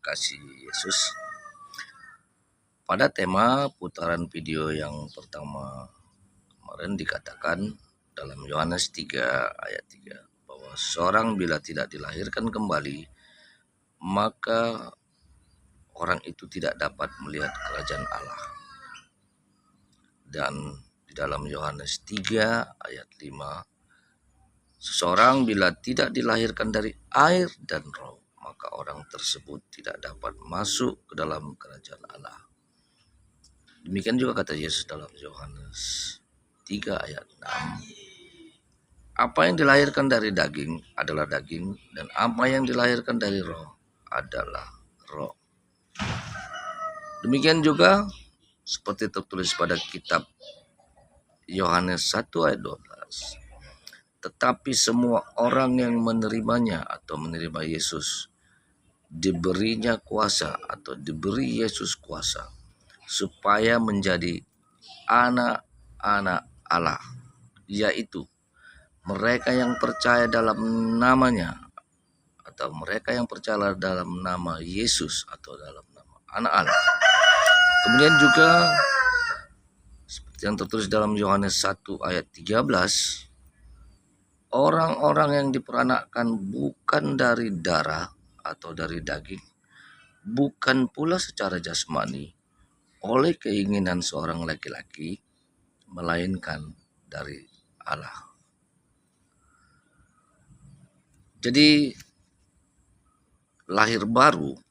kasih Yesus. Pada tema putaran video yang pertama kemarin dikatakan dalam Yohanes 3 ayat 3 bahwa seorang bila tidak dilahirkan kembali maka orang itu tidak dapat melihat kerajaan Allah. Dan di dalam Yohanes 3 ayat 5, seseorang bila tidak dilahirkan dari air dan roh, maka orang tersebut tidak dapat masuk ke dalam kerajaan Allah. Demikian juga kata Yesus dalam Yohanes 3 ayat 6. Apa yang dilahirkan dari daging adalah daging, dan apa yang dilahirkan dari roh adalah roh. Demikian juga seperti tertulis pada kitab Yohanes 1 ayat 12. Tetapi semua orang yang menerimanya atau menerima Yesus diberinya kuasa atau diberi Yesus kuasa supaya menjadi anak-anak Allah, yaitu mereka yang percaya dalam namanya atau mereka yang percaya dalam nama Yesus atau dalam nama anak Allah. Kemudian juga seperti yang tertulis dalam Yohanes 1 ayat 13, orang-orang yang diperanakkan bukan dari darah atau dari daging, bukan pula secara jasmani oleh keinginan seorang laki-laki, melainkan dari Allah. Jadi lahir baru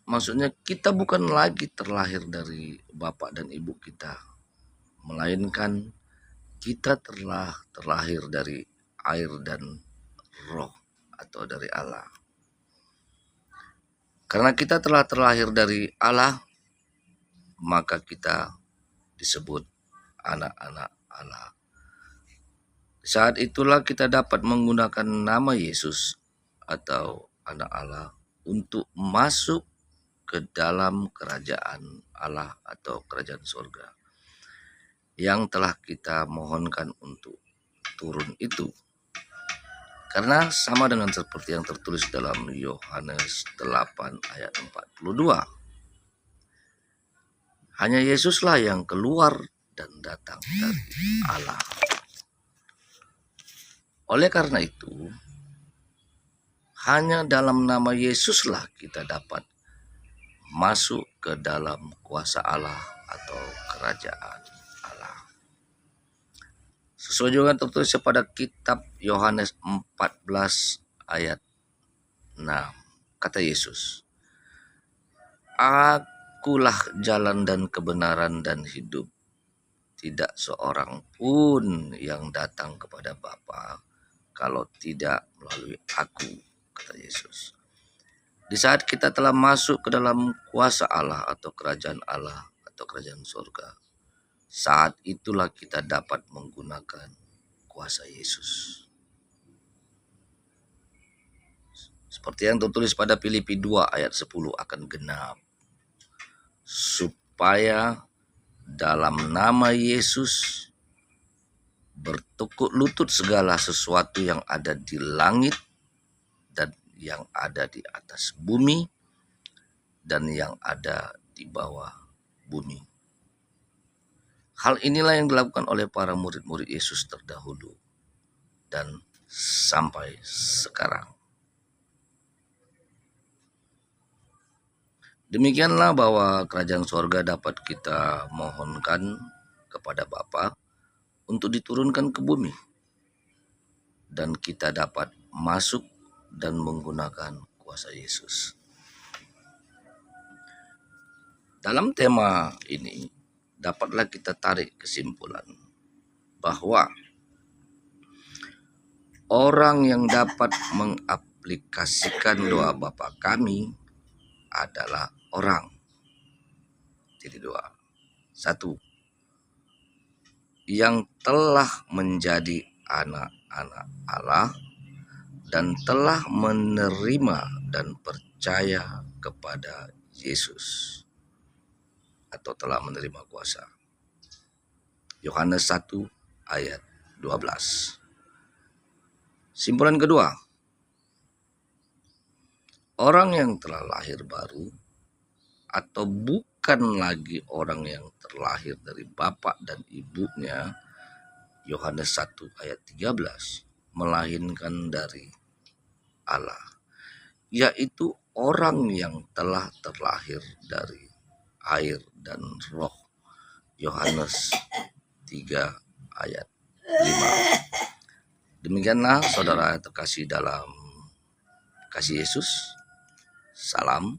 maksudnya kita bukan lagi terlahir dari bapak dan ibu kita, melainkan kita telah terlahir dari air dan roh atau dari Allah. Karena kita telah terlahir dari Allah, maka kita disebut anak-anak Allah. Saat itulah kita dapat menggunakan nama Yesus atau anak Allah untuk masuk ke dalam kerajaan Allah atau kerajaan surga yang telah kita mohonkan untuk turun itu. Karena sama dengan seperti yang tertulis dalam Yohanes 8 ayat 42. Hanya Yesuslah yang keluar dan datang dari Allah. Oleh karena itu, hanya dalam nama Yesuslah kita dapat masuk ke dalam kuasa Allah atau kerajaan Allah. Sesuai juga tertulis pada kitab Yohanes 14 ayat 6. Kata Yesus, "Akulah jalan dan kebenaran dan hidup. Tidak seorang pun yang datang kepada Bapa kalau tidak melalui aku," kata Yesus. Di saat kita telah masuk ke dalam kuasa Allah atau kerajaan Allah atau kerajaan surga, saat itulah kita dapat menggunakan kuasa Yesus. Seperti yang tertulis pada Filipi 2 ayat 10 akan genap. Supaya dalam nama Yesus bertekuk lutut segala sesuatu yang ada di langit dan yang ada di atas bumi dan yang ada di bawah bumi. Hal inilah yang dilakukan oleh para murid-murid Yesus terdahulu dan sampai sekarang. Demikianlah bahwa kerajaan surga dapat kita mohonkan kepada Bapa untuk diturunkan ke bumi, dan kita dapat masuk dan menggunakan kuasa Yesus. Dalam tema ini dapatlah kita tarik kesimpulan bahwa orang yang dapat mengaplikasikan doa Bapa kami adalah orang. Titik 2. 1. Yang telah menjadi anak-anak Allah dan telah menerima dan percaya kepada Yesus atau telah menerima kuasa. Yohanes 1 ayat 12. Simpulan kedua, orang yang telah lahir baru atau bukan lagi orang yang terlahir dari bapak dan ibunya, Yohanes 1 ayat 13, melainkan dari Allah, yaitu orang yang telah terlahir dari air dan roh, Yohanes 3 ayat 5. Demikianlah saudara terkasih dalam kasih Yesus. Salam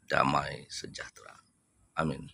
damai sejahtera. Amin.